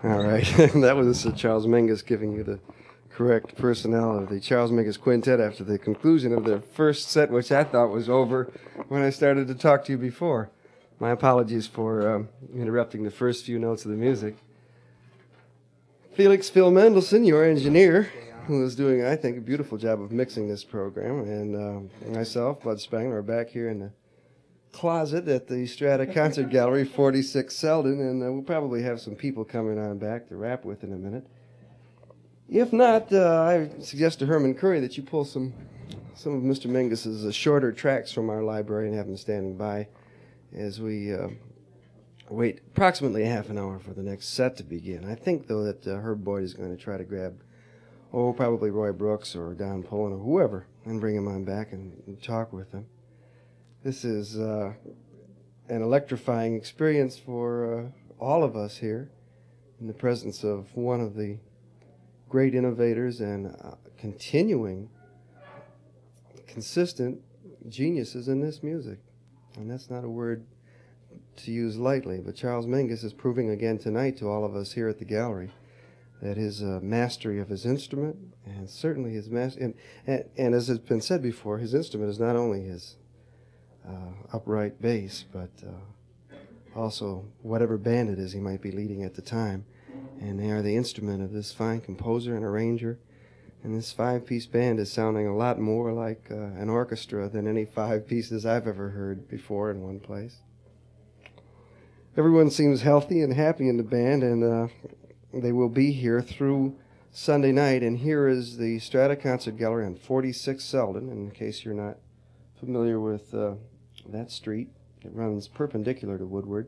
All right. That was Charles Mingus giving you the correct personnel of the Charles Mingus Quintet after the conclusion of their first set, which I thought was over when I started to talk to you before. My apologies for interrupting the first few notes of the music. Felix Phil Mendelssohn, your engineer, who is doing, I think, a beautiful job of mixing this program, and myself, Bud Spangler, are back here in the closet at the Strata Concert Gallery, 46 Selden, and we'll probably have some people coming on back to rap with in a minute. If not, I suggest to Herman Curry that you pull some of Mr. Mingus's shorter tracks from our library and have them standing by as we wait approximately half an hour for the next set to begin. I think, though, that Herb Boyd is going to try to grab, probably Roy Brooks or Don Pullen or whoever, and bring him on back and talk with them. This is an electrifying experience for all of us here in the presence of one of the great innovators and continuing, consistent geniuses in this music. And that's not a word to use lightly, but Charles Mingus is proving again tonight to all of us here at the gallery that his mastery of his instrument, and certainly his and as has been said before, his instrument is not only his upright bass, but also whatever band it is he might be leading at the time. And they are the instrument of this fine composer and arranger. And this five-piece band is sounding a lot more like an orchestra than any five pieces I've ever heard before in one place. Everyone seems healthy and happy in the band, and they will be here through Sunday night. And here is the Strata Concert Gallery on 46 Selden, in case you're not familiar with that street. It runs perpendicular to Woodward,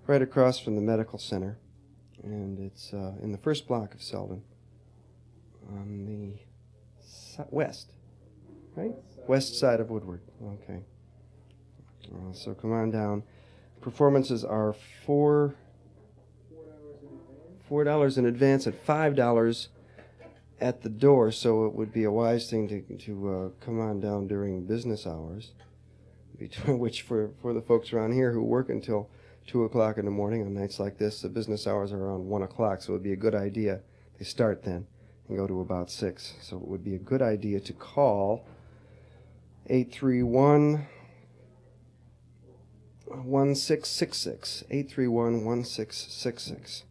right across from the Medical Center. And it's in the first block of Selden, on the west, right? West side of Woodward. Okay. So come on down. Performances are $4 in advance at $5 at the door, so it would be a wise thing to come on down during business hours, between which for the folks around here who work until 2 o'clock in the morning on nights like this, the business hours are around 1 o'clock, so it would be a good idea. They start then and go to about 6. So it would be a good idea to call 831-1666, 831-1666.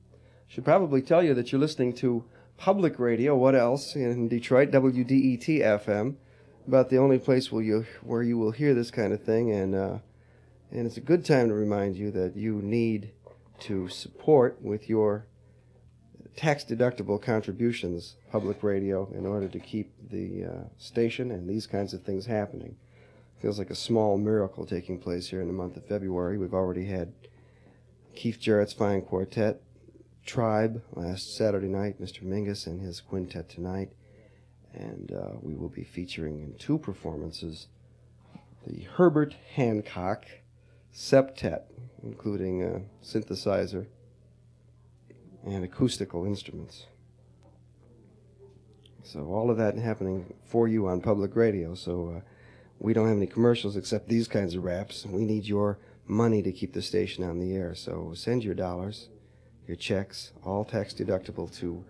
Should probably tell you that you're listening to public radio, what else, in Detroit, WDET FM, about the only place where you will hear this kind of thing, and it's a good time to remind you that you need to support with your tax-deductible contributions public radio in order to keep the station and these kinds of things happening. Feels like a small miracle taking place here in the month of February. We've already had Keith Jarrett's fine quartet, Tribe, last Saturday night, Mr. Mingus and his quintet tonight, and we will be featuring in 2 performances the Herbert Hancock septet, including a synthesizer and acoustical instruments. So all of that happening for you on public radio. So we don't have any commercials except these kinds of raps. We need your money to keep the station on the air. So send your dollars, your checks, all tax deductible to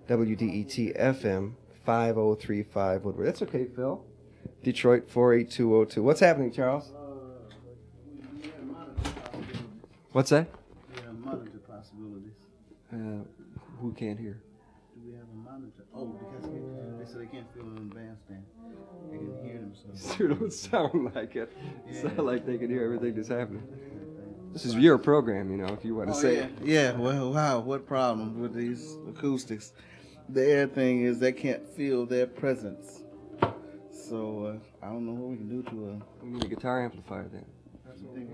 WDET FM 5035 Woodward. That's okay, Phil. Detroit 48202. What's happening, Charles? What's that? We have monitor possibilities. Who can't hear? Do we have a monitor? Oh, because they said they can't feel an bandstand. They can hear themselves. Sure don't sound like it. It sounds like they can hear everything that's happening. This is your program, you know, if you want to say it. Yeah, well, wow, what problem with these acoustics? The air thing is they can't feel their presence. So I don't know what we can do to We need a guitar amplifier then,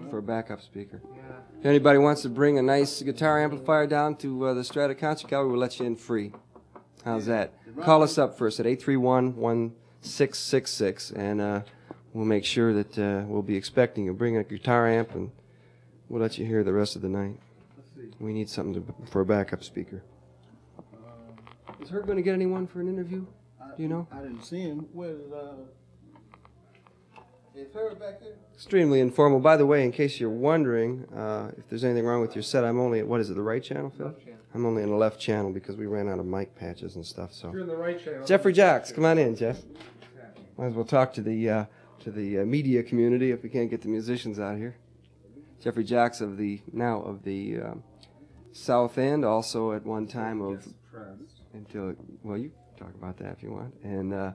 for a backup speaker. If anybody wants to bring a nice guitar amplifier down to the Strata Concert Gallery, we'll let you in free. How's that? Call us up first at 831-1666, and we'll make sure that we'll be expecting you. Bring a guitar amp, and we'll let you hear the rest of the night. We need something for a backup speaker. Is Herb going to get anyone for an interview? Do you know? I didn't see him. Where Is her back there? Extremely informal. By the way, in case you're wondering if there's anything wrong with your set, I'm only at, what is it, the right channel, Phil? Left channel. I'm only in the left channel because we ran out of mic patches and stuff. So. If you're in the right channel. Jeffrey Jacks, come on in, Jeff. Might as well talk to the media community if we can't get the musicians out here. Jeffrey Jacks of the South End, also at one time of until well, you talk about that if you want, and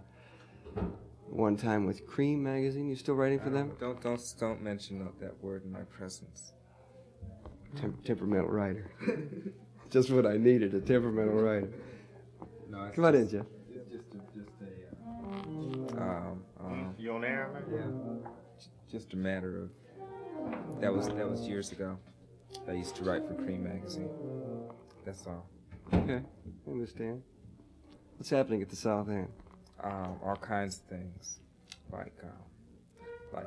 one time with Cream magazine. You still writing for them? Don't mention that word in my presence. Temperamental writer. Just what I needed, a temperamental writer. No, come on in, Jeff. You on air? Yeah. Just a matter of that was years ago. I used to write for Cream magazine. That's all. Okay, I understand. What's happening at the South End? All kinds of things, like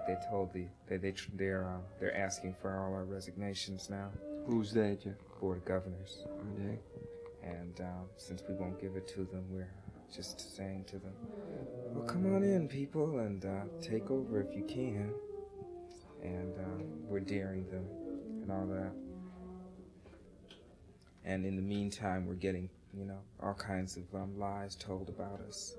they told they're asking for all our resignations now. Who's that, Jeff? Board of Governors. Okay. And since we won't give it to them, we're just saying to them, well, come on in, people, and take over if you can. And we're daring them and all that. And in the meantime, we're getting, all kinds of lies told about us,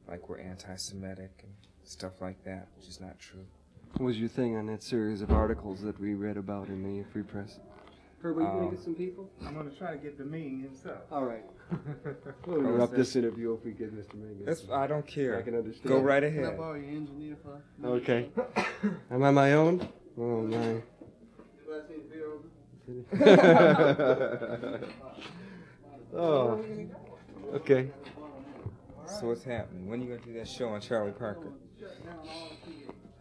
like we're anti-Semitic and stuff like that, which is not true. What was your thing on that series of articles that we read about in the Free Press? Herbert, you gonna get some people? I'm going to try to get the mean himself. All right. We'll interrupt this interview if we get Mr. Mingus. I don't care. I can understand. Go right Can I ahead. borrow your engineer for? Okay. Am I my own? Oh, my. Do I see the beer over? Oh. Okay. So what's happening? When are you going to do that show on Charlie Parker?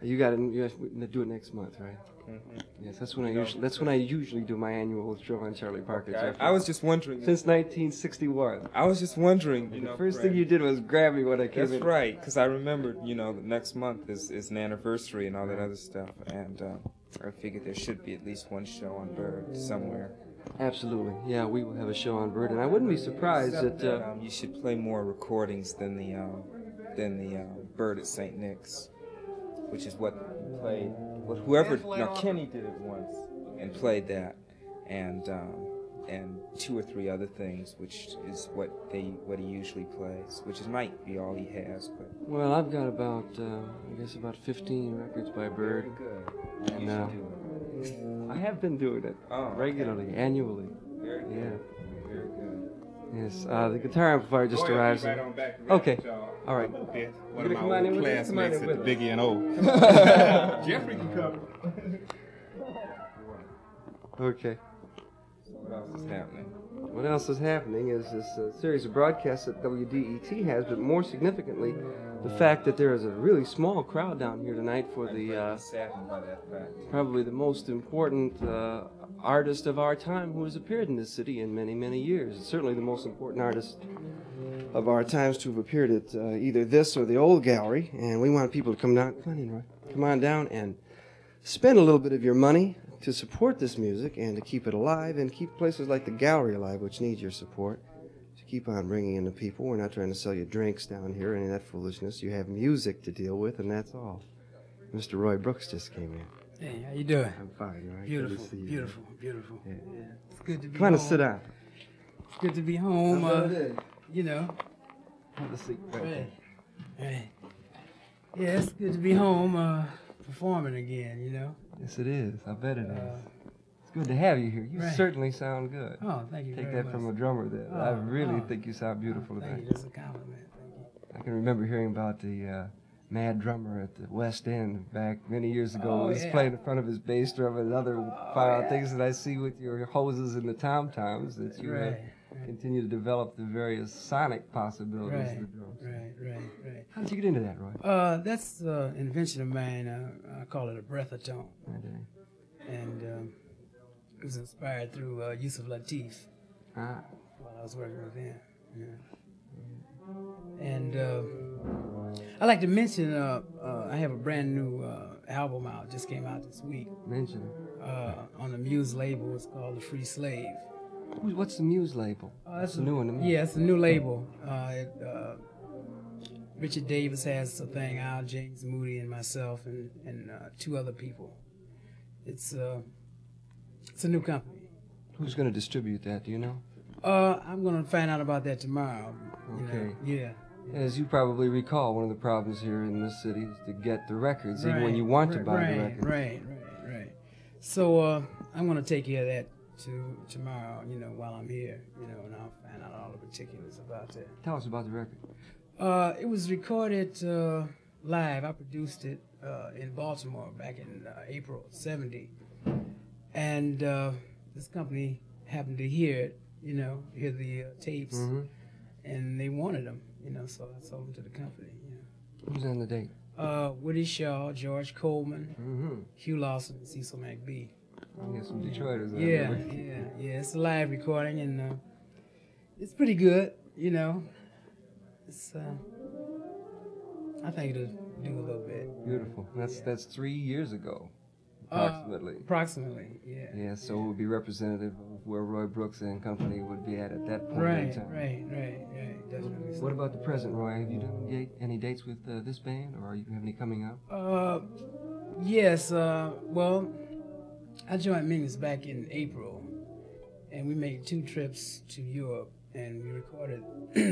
You got to do it next month, right? Mm-hmm. Yes, that's when I usually do my annual show on Charlie Parker. Okay. I was just wondering. Since 1961. I was just wondering. The first thing you did was grab me when I came in. That's right, because I remembered, the next month is an anniversary and all that other stuff, and I figured there should be at least one show on Bird somewhere. Absolutely. Yeah, we will have a show on Bird, and I wouldn't be surprised that you should play more recordings than the Bird at St. Nick's, which is what played. Well, whoever Kenny did it once and played that, and 2 or 3 other things, which is what he usually plays, which might be all he has. But well, I've got about 15 records by Bird. Very good. You should do it. I have been doing it regularly, annually. Very good. Yeah. Very good. Yes. The guitar amplifier just arrives. Right on back. Okay. All right. One of my come on in old with us? Come on in classmates with at us. Biggie and O. Jeffrey can come. Okay. What else is happening? What else is happening is this series of broadcasts that WDET has, but more significantly, the fact that there is a really small crowd down here tonight for the Saddened by that fact. probably the most important artist of our time who has appeared in this city in many, many years. Certainly the most important artist of our times to have appeared at either this or the old gallery. And we want people to come down. Come on in, Roy. Come on down and spend a little bit of your money to support this music and to keep it alive and keep places like the gallery alive, which need your support, to keep on bringing in the people. We're not trying to sell you drinks down here, any of that foolishness. You have music to deal with, and that's all. Mr. Roy Brooks just came in. Hey, how you doing? I'm fine, right? Beautiful, Good to see you. beautiful, beautiful. Yeah. Yeah, it's good to be Come on home. and sit down. It's good to be home. You know. Have a seat. Right. Right. Yeah, it's good to be home performing again, you know. Yes, it is. I bet it is. It's good to have you here. You right. certainly sound good. Oh, thank you Take very that much. from a drummer there. I Oh, really oh. think you sound beautiful Thank tonight. you. That's a compliment. Thank you. I can remember hearing about the mad drummer at the West End back many years ago. Oh, He was yeah. playing in front of his bass drum and other fire things that I see with your hoses and the tom-toms that you Right. continue to develop the various sonic possibilities Right. of the drums. Right. How did you get into that, Roy? That's an invention of mine. I call it a breath-a-tone. And it was inspired through Yusuf Lateef Ah. while I was working with him. Yeah. And I like to mention I have a brand new album out, just came out this week. Mention it. On the Muse label. It's called The Free Slave. What's the Muse label? That's a new one to me. Yeah, it's a new label. Richard Davis has a thing out, James Moody and myself and 2 other people. It's a new company. Who's going to distribute that? Do you know? I'm going to find out about that tomorrow. Okay. Yeah. As you probably recall, one of the problems here in this city is to get the records, even when you want to buy the records. Right. So I'm going to take care of that tomorrow, while I'm here, and I'll find out all the particulars about that. Tell us about the record. It was recorded live. I produced it in Baltimore back in April '70, and this company happened to hear it, hear the tapes, and they wanted them, so I sold them to the company. Who's on the date? Woody Shaw, George Coleman, Hugh Lawson, and Cecil McBee. I got some Detroiters. Yeah. It's a live recording, and it's pretty good, It's I think it'll do a little bit. Beautiful. That's 3 years ago, approximately. Approximately, yeah. Yeah, so it would be representative of where Roy Brooks and company would be at that point in time. Right, definitely. What about the present, Roy? Have you done any dates with this band, or you have any coming up? Yes. Well, I joined Mingus back in April, and we made 2 trips to Europe, and we recorded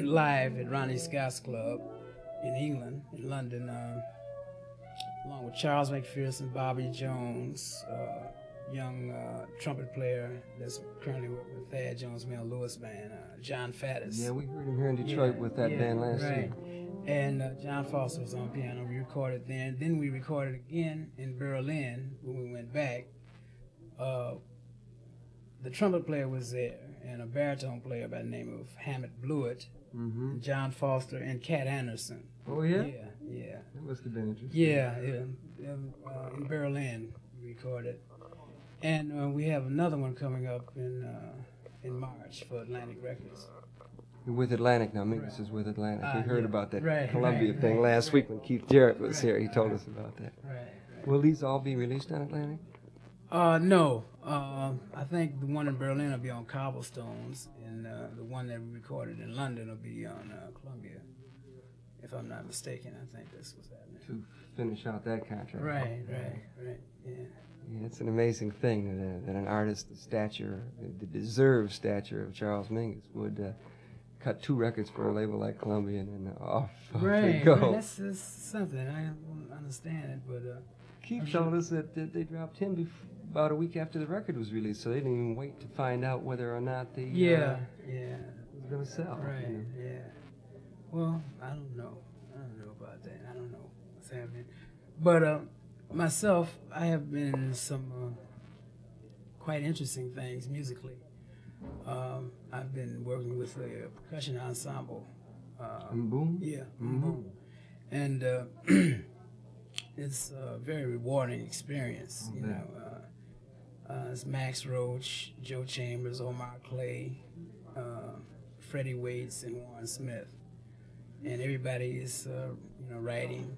live at Ronnie Scott's Club in England, in London, along with Charles McPherson, Bobby Jones, young trumpet player that's currently working with Thad Jones' Mel Lewis band, John Faddis. Yeah, we heard him here in Detroit with that band last year. And John Foster was on piano. We recorded then. Then we recorded again in Berlin when we went back. The trumpet player was there, and a baritone player by the name of Hammett Blewett, John Foster, and Cat Anderson. Oh, yeah? Yeah. That must have been interesting. Yeah. In Berlin we recorded. And we have another one coming up in March for Atlantic Records. You're with Atlantic now. Mingus is with Atlantic. We heard about that Right, Columbia thing last week when Keith Jarrett was here. He told us about that. Right. Will these all be released on Atlantic? No. I think the one in Berlin will be on Cobblestones, and the one that we recorded in London will be on Columbia. If I'm not mistaken, I think this was happening. To finish out that contract. Right, yeah. Yeah, it's an amazing thing that an artist the stature, the deserved stature of Charles Mingus would cut 2 records for a label like Columbia and then off they go. Right, that's something. I don't understand it, but... Keith told us that they dropped him about a week after the record was released, so they didn't even wait to find out whether or not the was going to sell. Right, yeah. Well, I don't know about that. I don't know what's happening. But myself, I have been in some quite interesting things musically. I've been working with a percussion ensemble. Boom? Yeah, Boom. And it's a very rewarding experience, it's Max Roach, Joe Chambers, Omar Clay, Freddie Waits, and Warren Smith. And everybody is, writing.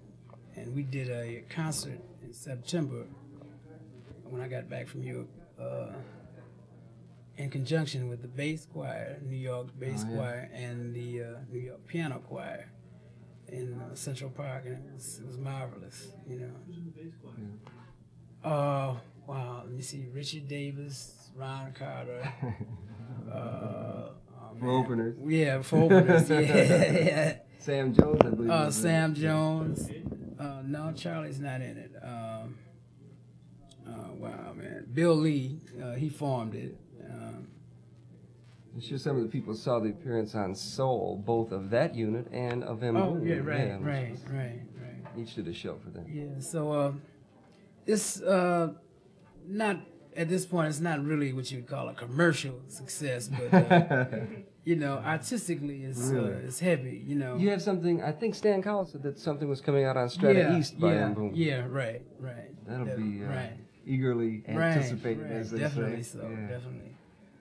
And we did a concert in September when I got back from Europe in conjunction with the bass choir, New York bass choir, and the New York piano choir in Central Park, and it was marvelous, Wow, let me see, Richard Davis, Ron Carter. For openers. Yeah, for openers, yeah. Sam Jones, I believe. Sam Jones. No, Charlie's not in it. Wow, man. Bill Lee, he formed it. I'm sure some of the people saw the appearance on Soul, both of that unit and of M. Oh, yeah, right. Each did a show for them. Yeah, so it's not, at this point, it's not really what you would call a commercial success, but, artistically it's heavy, You have something, I think Stan Cowell said that something was coming out on Strata East by M. Boom. Yeah, right. That'll be eagerly anticipated, as they definitely say. So, definitely.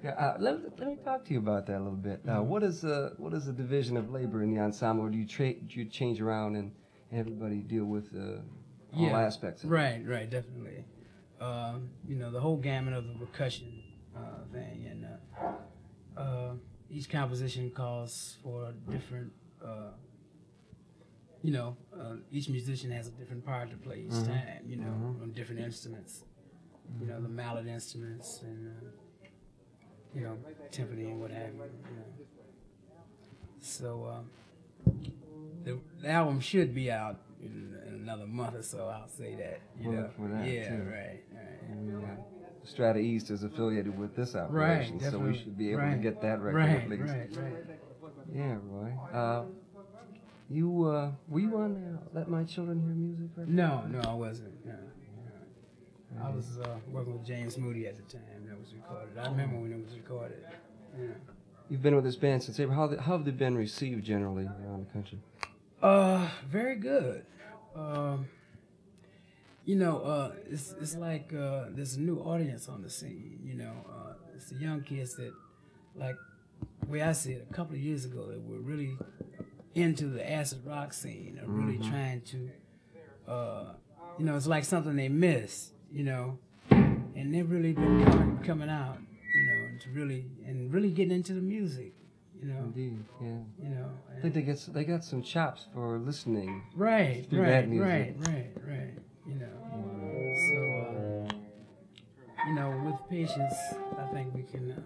Yeah, let me talk to you about that a little bit. What is the division of labor in the ensemble? Or do you change around and everybody deal with all aspects of it? Right, definitely. The whole gamut of the percussion thing, and each composition calls for different you know, each musician has a different part to play each time, you know, on different instruments. You know, the mallet instruments and, you know, timpani and what have you, you know. So the album should be out in another month or so, I'll say that. You know? For that, yeah, too. right. Strata East is affiliated with this operation, so we should be able to get that record at least. Right. Yeah, Roy. Were you on Let My Children Hear Music record? No, I wasn't. No. I was working with James Moody at the time that was recorded. I remember when it was recorded. Yeah. You've been with this band since April. How have they been received generally around the country? Very good. You know, it's like there's a new audience on the scene. You know, it's the young kids that, like, the way I see it, a couple of years ago, that were really into the acid rock scene, are really trying to, you know, it's like something they missed. You know, and they've really been coming out. You know, to really getting into the music. You know. Indeed, yeah. You know. I think they got some chops for listening. Right. That music. Right. You know. So, you know, with patience, I think we can,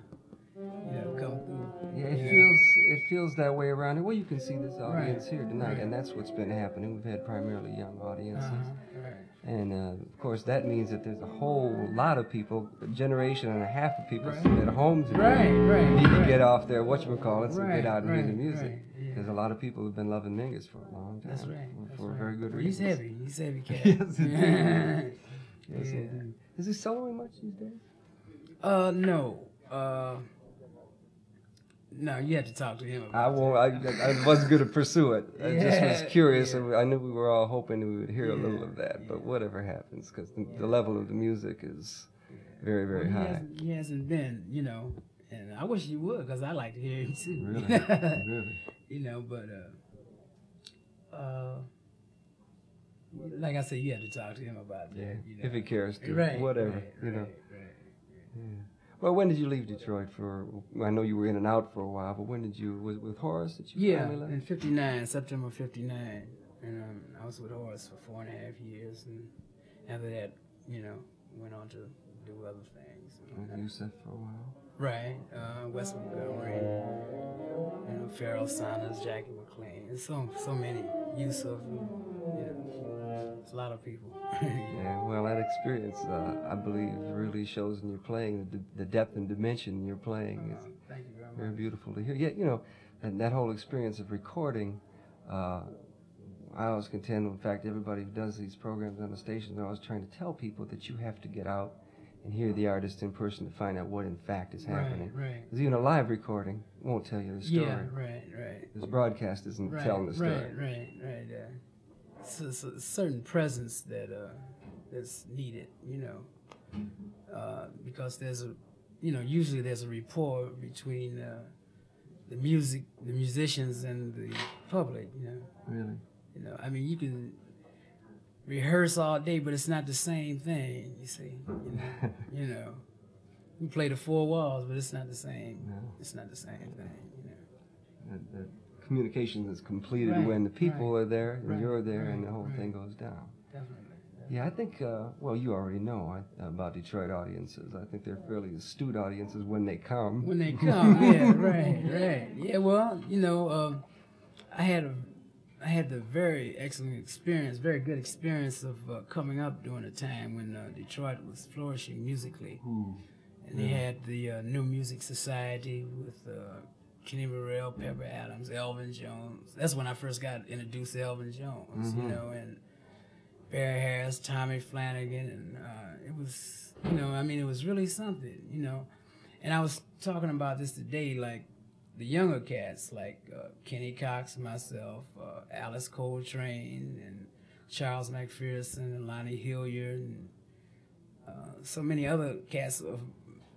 you know, come through. Yeah, it feels that way around here. Well, you can see this audience here tonight, and that's what's been happening. We've had primarily young audiences. And, of course, that means that there's a whole lot of people, a generation and a half of people sitting at home today. Need to get off their whatchamacallits and get out and hear the music. There's a lot of people who've been loving Mingus for a long time. That's right. For very good He's reasons. He's heavy cat. Yes, indeed. Yes, indeed. Is he soloing much these days? No. No, you have to talk to him about I won't. I wasn't going to pursue it. I just was curious. And I knew we were all hoping we would hear a little of that. But whatever happens, because the level of the music is very, very high. He hasn't been, you know, and I wish he would, because I like to hear him too. Really, really. You know, but like I said, you have to talk to him about that. Yeah, you know? if he cares to. Right. Whatever, you know. Yeah. Well, when did you leave Detroit for? I know you were in and out for a while, but when did you? Was with Horace that you finally left? In '59, September '59, and I was with Horace for 4.5 years, and after that, you know, went on to do other things. With Yusef for a while. Right, West Montgomery, you know, Pharoah Sanders, Jackie McLean, and so many. Yusef, you know, it's a lot of people. Yeah, well, that experience, I believe, really shows in your playing, the depth and dimension in your playing is Thank you very much. very beautiful to hear. Yeah, you know, and that whole experience of recording, I always contend, in fact, everybody who does these programs on the stations, I was trying to tell people that you have to get out and hear the artist in person to find out what in fact is happening. Right. Because even a live recording won't tell you the story. Yeah, right. This broadcast isn't telling the story. Right. So a certain presence that that's needed, you know, because there's a, you know, usually there's a rapport between the musicians and the public, you know. Really? You know, I mean, you can rehearse all day, but it's not the same thing, you see. You know, we play the four walls, but it's not the same. No. It's not the same thing, you know. The communication is completed when the people are there and you're there and the whole thing goes down. Definitely. Yeah, I think, well, you already know about Detroit audiences. I think they're fairly astute audiences when they come. When they come, yeah, right. Yeah, well, you know, I had the very excellent experience, very good experience of coming up during a time when Detroit was flourishing musically. And they had the New Music Society with Kenny Burrell, Pepper Adams, Elvin Jones. That's when I first got introduced to Elvin Jones, you know, and Barry Harris, Tommy Flanagan, and it was, you know, I mean, it was really something, you know. And I was talking about this today, like the younger cats, like Kenny Cox and myself, Alice Coltrane, and Charles McPherson, and Lonnie Hilliard, and so many other cats of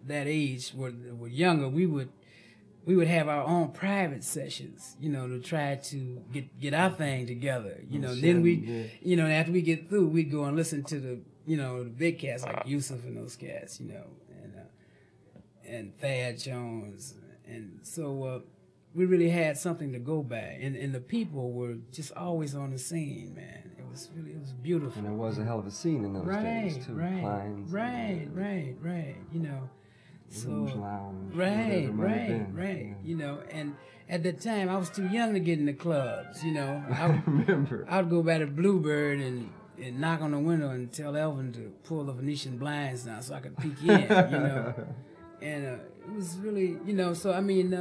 that age were younger. We would have our own private sessions, you know, to try to get our thing together, you know. Then you know, after we get through, we'd go and listen to the, you know, the big cats like Yusef and those cats, you know, and Thad Jones, and so we really had something to go by, and the people were just always on the scene, man. It was beautiful. And there was a hell of a scene in those days too. Klein's, Right. You know, so Rouge Lounge, right. Yeah. You know, and at that time I was too young to get in the clubs. You know, I remember. I'd go by the Bluebird and knock on the window and tell Elvin to pull the Venetian blinds down so I could peek in. You know, and it was really, you know. So I mean,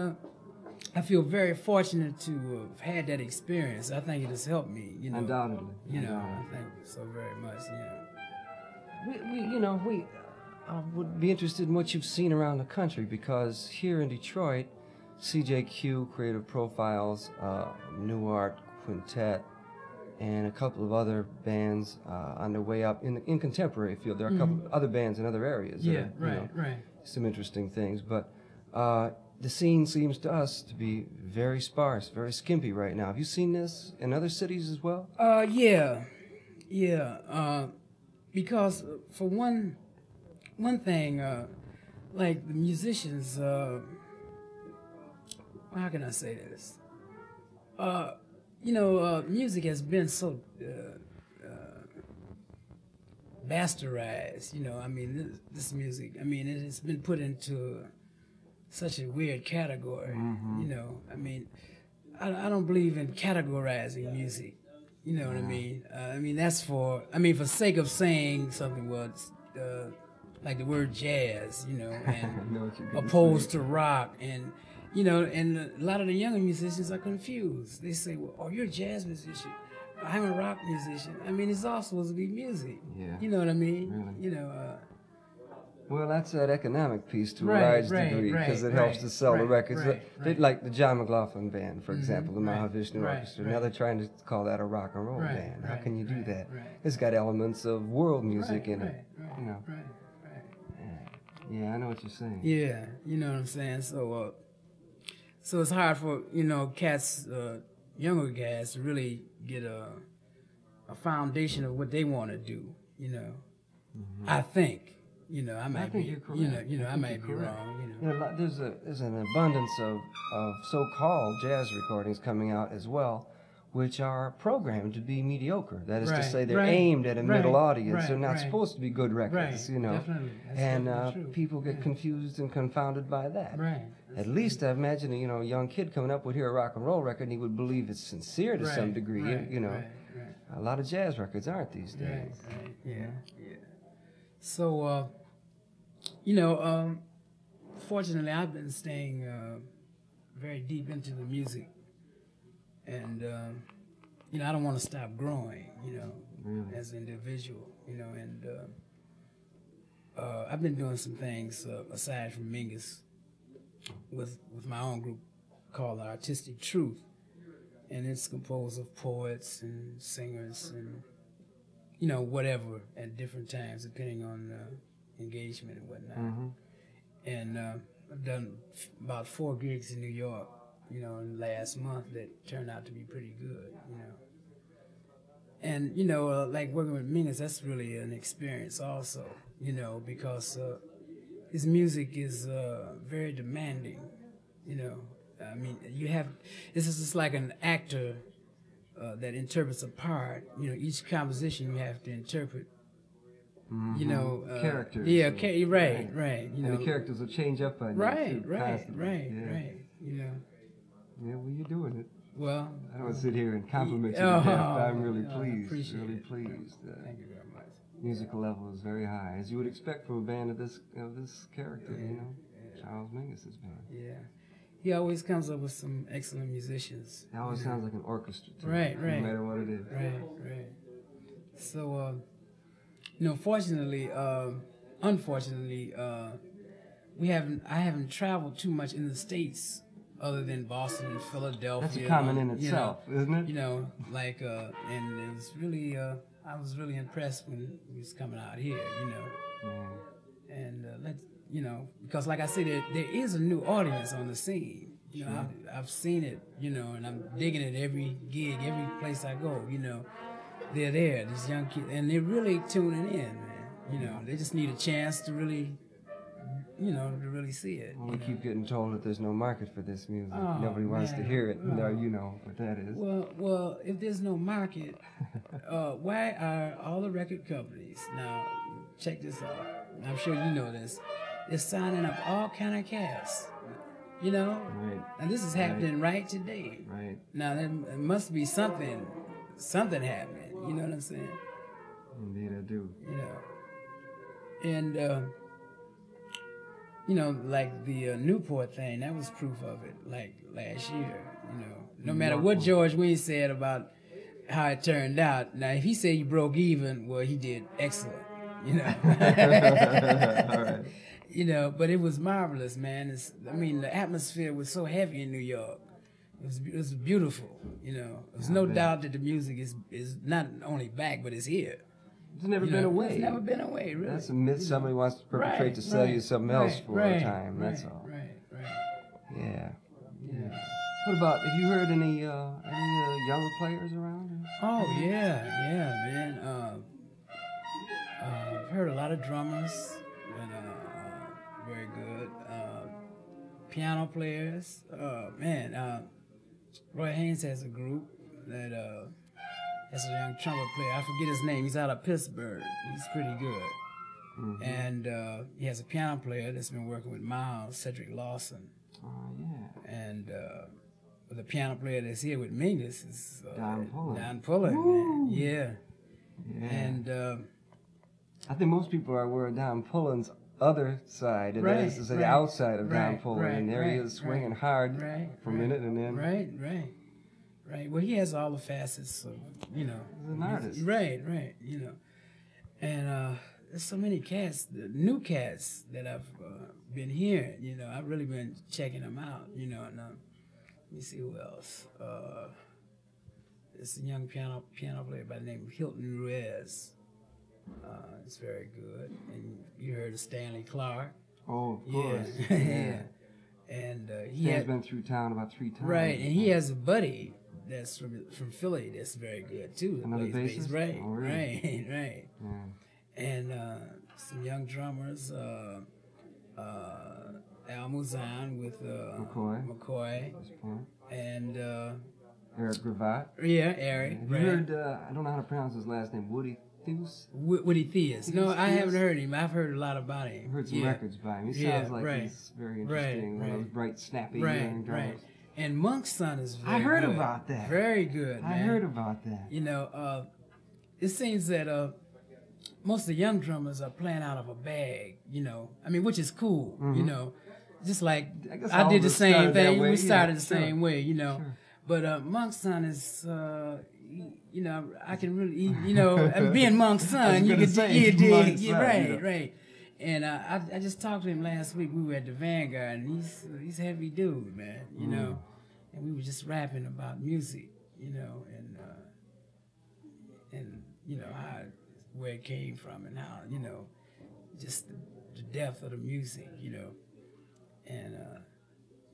I feel very fortunate to have had that experience. I think it has helped me. You know, Undoubtedly. You know, I think so very much. We would be interested in what you've seen around the country, because here in Detroit, CJQ, Creative Profiles, New Art Quintet, and a couple of other bands on their way up in contemporary field. There are a couple of other bands in other areas. Yeah, that are, right. Some interesting things, but the scene seems to us to be very sparse, very skimpy right now. Have you seen this in other cities as well? Yeah. Because for one thing, like the musicians, how can I say this? Music has been so bastardized. You know, I mean, this music. I mean, it's been put into such a weird category. You know, I mean, I don't believe in categorizing music. You know what I mean? That's for sake of saying something. Well, like the word jazz, you know, and opposed to rock, and you know, and a lot of the younger musicians are confused. They say, "Well, oh, you're a jazz musician. I'm a rock musician." I mean, it's all supposed to be music. Yeah. You know what I mean? Really? You know. Well, that's that economic piece to a large degree, because it helps to sell the records. Like the John McLaughlin Band, for example, the Mahavishnu Orchestra. Now they're trying to call that a rock and roll band. How can you do that? It's got elements of world music in it. You know. Yeah, I know what you're saying. Yeah, you know what I'm saying. So, so it's hard for cats, younger guys, to really get a foundation of what they want to do. You know, I think. You know, I might be. You know, I might be wrong. You know, there's an abundance of so-called jazz recordings coming out as well, which are programmed to be mediocre. That is to say, they're aimed at a middle audience. They're not supposed to be good records. You know, definitely. And people get confused and confounded by that. At least I imagine a young kid coming up would hear a rock and roll record and he would believe it's sincere to some degree. You know, a lot of jazz records aren't these days. Yeah. So, fortunately, I've been staying very deep into the music, and I don't want to stop growing. As an individual. And I've been doing some things aside from Mingus with my own group called Artistic Truth, and it's composed of poets and singers and whatever at different times, depending on engagement and whatnot. And I've done about 4 gigs in New York, in last month that turned out to be pretty good, And, like working with Mingus, that's really an experience also, because his music is very demanding, this is just like an actor that interprets a part. Each composition you have to interpret. Characters. Yeah, right. And the characters will change up on you. Right. Yeah, well, you're doing it. Well, I don't want to sit here and compliment you. I'm really pleased. Really pleased. Thank you very much. Musical level is very high, as you would expect from a band of this character. Charles Mingus' band. Yeah. He always comes up with some excellent musicians. It always sounds like an orchestra, too. Right. No matter what it is. Right. So, unfortunately, I haven't traveled too much in the States other than Boston and Philadelphia. That's a comment in itself, isn't it? And it was really, I was really impressed when he was coming out here, And because like I said, there is a new audience on the scene. I've seen it, and I'm digging it every gig, every place I go, They're there, these young kids, and they're really tuning in, man. They just need a chance to really you know, to really see it. Well, we keep getting told that there's no market for this music. Oh, Nobody wants to man. hear it. Oh. No, you know what that is. Well, if there's no market, why are all the record companies, now, check this out, I'm sure you know this, they're signing up all kind of cats, you know? Right. And this is happening right today. Right. Now, there must be something happening, you know what I'm saying? Indeed, I do. You know. And, you know, like the Newport thing, that was proof of it, like last year, you know. No matter what George Wein said about how it turned out, now if he said he broke even, well, he did excellent, you know. All right. You know, but it was marvelous, man. I mean, the atmosphere was so heavy in New York. It was beautiful, you know. There's no doubt that the music is not only back, but it's here. It's never been away. It's never been away, really. That's a myth somebody wants to perpetrate to sell you something else for a time. That's all. Right. Yeah. Yeah. What about, have you heard any younger players around? Oh, yeah, man. I've heard a lot of drummers, and very good. Piano players. Roy Haynes has a group that has a young trumpet player. I forget his name. He's out of Pittsburgh. He's pretty good. Mm-hmm. And he has a piano player that's been working with Miles, Cedric Lawson. Oh, yeah. And the piano player that's here with Mingus is Don Pullen, man. Yeah. And I think most people are aware of Don Pullen's other side, and that is to say the outside of Don Pullen. And there he is swinging hard for a minute, and then... Right. Well, he has all the facets of, you know. He's an artist. Right, you know. And there's so many cats, the new cats that I've been hearing, you know. I've really been checking them out, you know. And let me see who else. There's a young piano player by the name of Hilton Ruiz. It's very good. And you heard of Stanley Clark. Oh, of course. Yeah. And he has been through town about 3 times. Right, and he has a buddy that's from Philly that's very good too. Another bassist? Right, oh, really? right. Yeah. And some young drummers, Al Muzan with McCoy. And Eric Gravatt. Yeah, Eric. Have you heard, I don't know how to pronounce his last name, Woody Theus? Woody Theus. No, I haven't heard him. I've heard a lot about him. I've heard some records by him. He sounds like he's very interesting. One of those bright, snappy young drummers. And Monk's son is very good. I heard about that. Very good, man. I heard about that. You know, it seems that most of the young drummers are playing out of a bag, you know. I mean, which is cool, you know. Just like I did the same thing. We started the same way, you know. Sure. But Monk's son is, you know, I can really, you know, being Monk's son, you could dig, right. And I just talked to him last week. We were at the Vanguard, and he's a heavy dude, man, you know. And we were just rapping about music, you know, and you know where it came from and how, you know, just the depth of the music, you know. And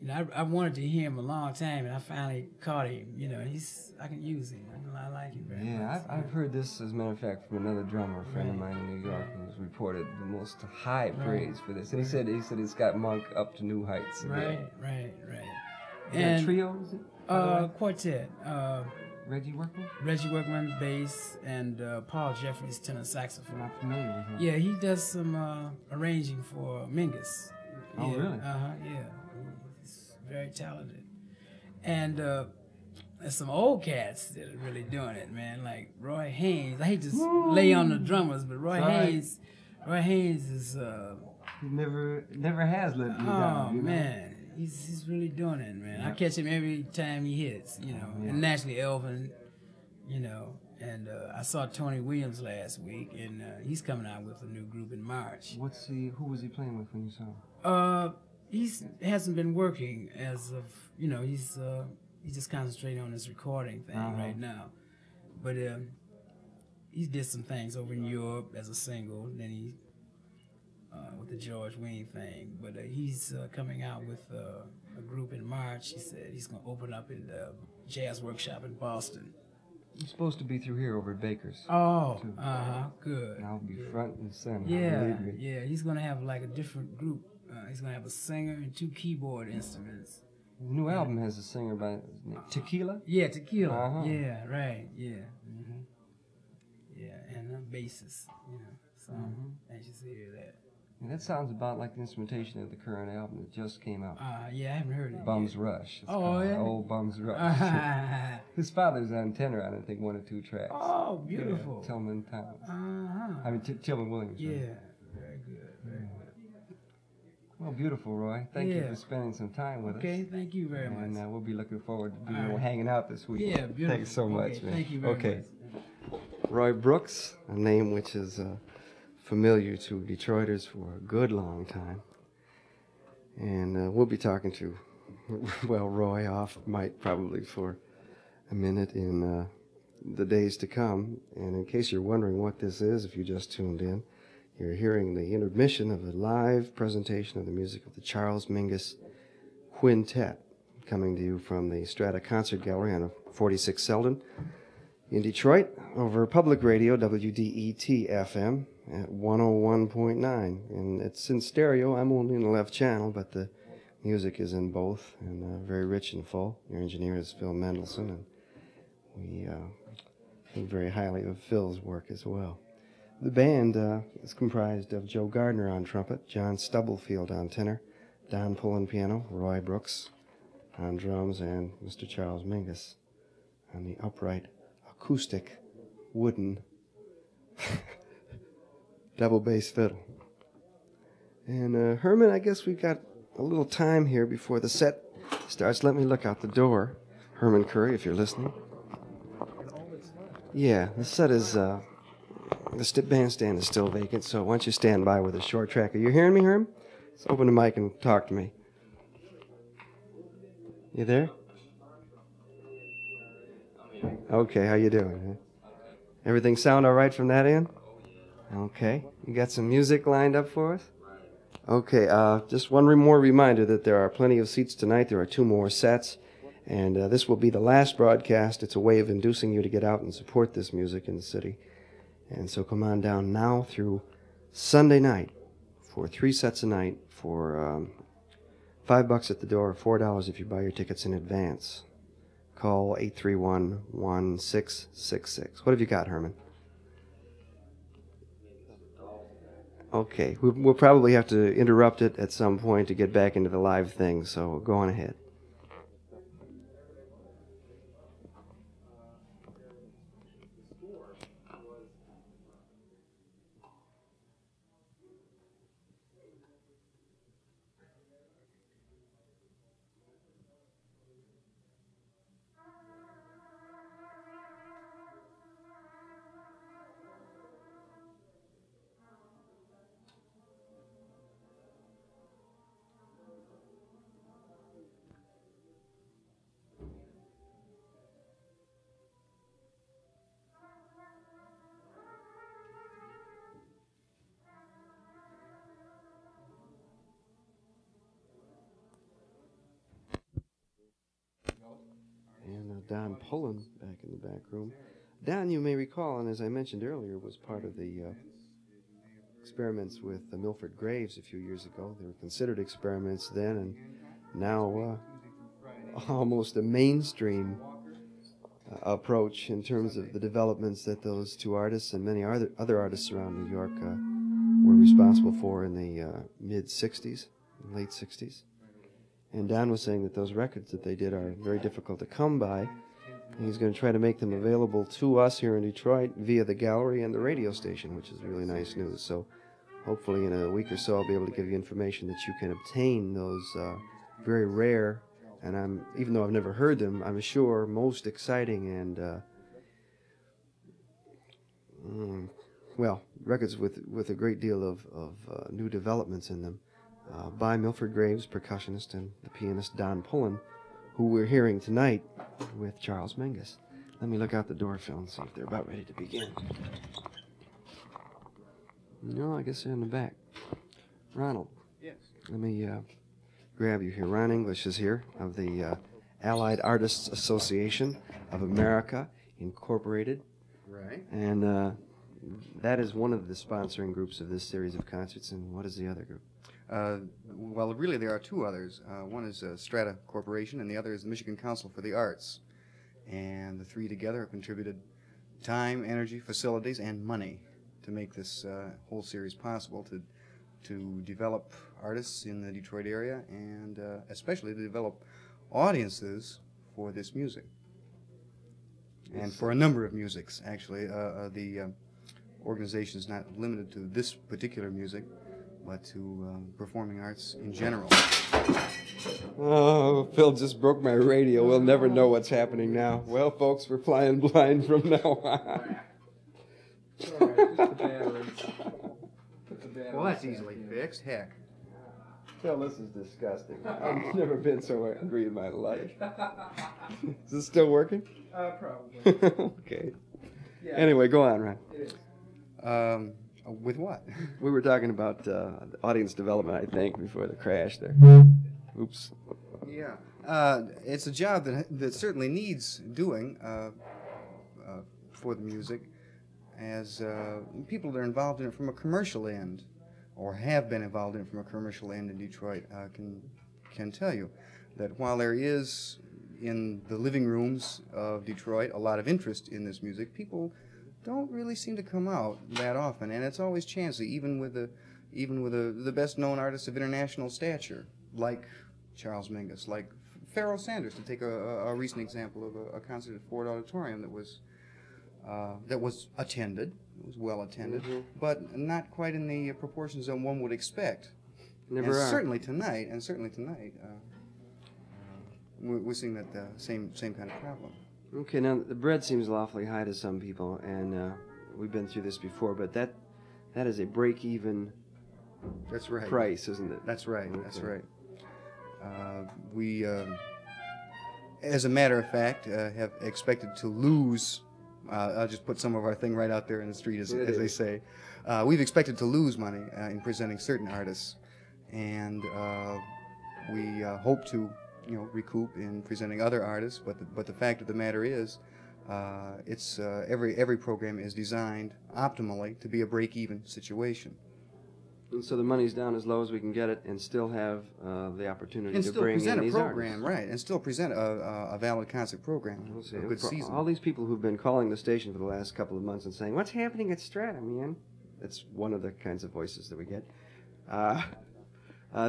you know, I wanted to hear him a long time, and I finally caught him. You know, I can use him. I like him very much. Yeah, I've heard this, as a matter of fact, from another drummer, a friend of mine in New York, who's reported the most high praise for this. And he said it's got Monk up to new heights again. Right. And trio, is it? Quartet. Reggie Workman? Reggie Workman, bass, and Paul Jeffries, tenor saxophone. I'm not familiar with him. Yeah, he does some arranging for Mingus. Oh, really? Yeah. He's very talented. And there's some old cats that are really doing it, man, like Roy Haynes. I hate to lay on the drummers, but Roy Haynes is... He never has let me down. Oh, man. He's really doing it, man. I catch him every time he hits, you know. And naturally, Elvin, you know. And I saw Tony Williams last week, and he's coming out with a new group in March. Who was he playing with when you saw him? He hasn't been working as of, you know, he's just concentrating on his recording thing right now. But he did some things over in Europe as a single, then he with the George Wein thing. But he's coming out with a group in March. He said he's going to open up in the Jazz Workshop in Boston. He's supposed to be through here over at Baker's. Oh, good. And I'll be front and center. Yeah. He's going to have like a different group he's gonna have a singer and 2 keyboard instruments. The new album has a singer by Tequila. Yeah, Tequila. Uh-huh. Yeah, right. Yeah. Yeah, and a bassist. You know, so anxious to hear that. And that sounds about like the instrumentation of the current album that just came out. Yeah, I haven't heard it. Bums yet. Rush. It's Oh, called yeah? Old Bums Rush. His father's on tenor on it, I think 1 or 2 tracks. Oh, beautiful. Yeah, Tillman Towns. Uh-huh. I mean, Tillman Williams. Yeah, Right? very good, very good. Well, beautiful, Roy. Thank you for spending some time with us. Okay, thank you very much. And we'll be looking forward to hanging out this week. Yeah, beautiful. Thanks so much, man. Thank you very much. Roy Brooks, a name which is familiar to Detroiters for a good long time. And we'll be talking to, well, Roy off mic probably for a minute in the days to come. And in case you're wondering what this is, if you just tuned in, you're hearing the intermission of a live presentation of the music of the Charles Mingus Quintet, coming to you from the Strata Concert Gallery on 46 Selden in Detroit over public radio, WDET FM at 101.9. And it's in stereo. I'm only in the left channel, but the music is in both and very rich and full. Your engineer is Phil Mendelson, and we think very highly of Phil's work as well. The band is comprised of Joe Gardner on trumpet, John Stubblefield on tenor, Don Pullen piano, Roy Brooks on drums, and Mr. Charles Mingus on the upright acoustic wooden double bass fiddle. And Herman, I guess we've got a little time here before the set starts. Let me look out the door. Herman Curry, if you're listening. Yeah, the set is... The bandstand is still vacant, so why don't you stand by with a short track. Are you hearing me, Herm? Let's open the mic and talk to me. You there? Okay, how you doing? Everything sound all right from that end? Okay. You got some music lined up for us? Okay, just one more reminder that there are plenty of seats tonight. There are 2 more sets, and this will be the last broadcast. It's a way of inducing you to get out and support this music in the city. And so come on down now through Sunday night for 3 sets a night for $5 at the door, $4 if you buy your tickets in advance. Call 831-1666. What have you got, Herman? Okay, we'll probably have to interrupt it at some point to get back into the live thing, so go on ahead. And Don Pullen back in the back room. Don, you may recall, and as I mentioned earlier, was part of the experiments with Milford Graves a few years ago. They were considered experiments then, and now almost a mainstream approach in terms of the developments that those 2 artists and many other artists around New York were responsible for in the mid-'60s, late 60s. And Don was saying that those records that they did are very difficult to come by. And he's going to try to make them available to us here in Detroit via the gallery and the radio station, which is really nice news. So hopefully in a week or so I'll be able to give you information that you can obtain those very rare, and even though I've never heard them, I'm sure most exciting and well, records with a great deal of new developments in them. By Milford Graves, percussionist, and the pianist Don Pullen, who we're hearing tonight with Charles Mingus. Let me look out the door, Phil, and see if they're about ready to begin. No, I guess they're in the back. Ronald. Yes. Let me grab you here. Ron English is here of the Allied Artists Association of America, Incorporated. Right. And that is one of the sponsoring groups of this series of concerts. And what is the other group? Well, really, there are two others. One is Strata Corporation, and the other is the Michigan Council for the Arts. And the three together have contributed time, energy, facilities, and money to make this whole series possible, to develop artists in the Detroit area, and especially to develop audiences for this music. And for a number of musics, actually. The organization is not limited to this particular music, but to performing arts in general. Oh, Phil just broke my radio. We'll never know what's happening now. Well, folks, we're flying blind from now on. Well, that's easily fixed. Heck. Phil, this is disgusting. I've never been so angry in my life. Is this still working? Probably. Okay. Anyway, go on, Ron. It is. With what? We were talking about audience development, I think, before the crash there. Oops. Yeah. It's a job that certainly needs doing for the music, as people that are involved in it from a commercial end, or have been involved in it from a commercial end in Detroit, can tell you that while there is in the living rooms of Detroit a lot of interest in this music, people don't really seem to come out that often, and it's always chancy, even with the best known artists of international stature, like Charles Mingus, like Pharoah Sanders, to take a recent example of a concert at Ford Auditorium that was attended. It was well attended, but not quite in the proportions that one would expect. Never and are. Certainly tonight, we're seeing that same kind of problem. Okay, now the bread seems awfully high to some people, and we've been through this before, but that is a break-even That's right. price, isn't it? That's right. Okay. That's right. We, as a matter of fact, have expected to lose. I'll just put some of our thing right out there in the street, as they say. We've expected to lose money in presenting certain artists, and we hope to, recoup in presenting other artists. But the fact of the matter is, it's every program is designed optimally to be a break-even situation. And so the money's down as low as we can get it, and still have the opportunity to bring in these artists. Right, and still present a valid concert program, We'll see. a good For season. all these people who've been calling the station for the last couple of months and saying, "What's happening at Strata, man?" That's one of the kinds of voices that we get.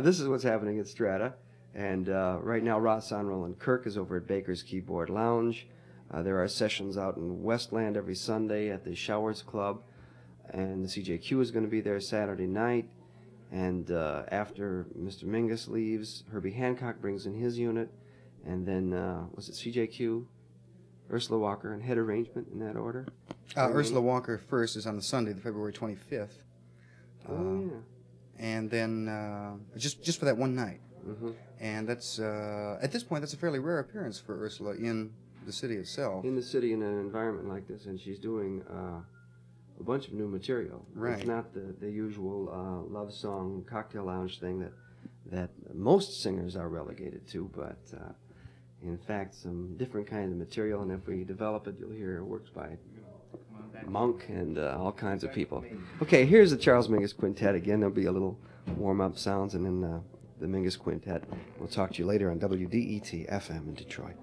This is what's happening at Strata, and right now Ross Sonrell and Kirk is over at Baker's Keyboard Lounge. There are sessions out in Westland every Sunday at the Showers Club, and the CJQ is going to be there Saturday night. And after Mr. Mingus leaves, Herbie Hancock brings in his unit, and then was it CJQ, Ursula Walker, and head arrangement in that order? Ursula Walker first is on the Sunday, the February 25th. Yeah. And then just for that one night. And that's at this point that's a fairly rare appearance for Ursula in the city itself. In the city, in an environment like this, and she's doing a bunch of new material. Right. It's not the usual love song cocktail lounge thing that most singers are relegated to, but in fact some different kind of material, and if we develop it, you'll hear works by Monk and all kinds of people. Okay, here's the Charles Mingus Quintet again. There'll be a little warm-up sounds, and then the Mingus Quintet. We'll talk to you later on WDET FM in Detroit.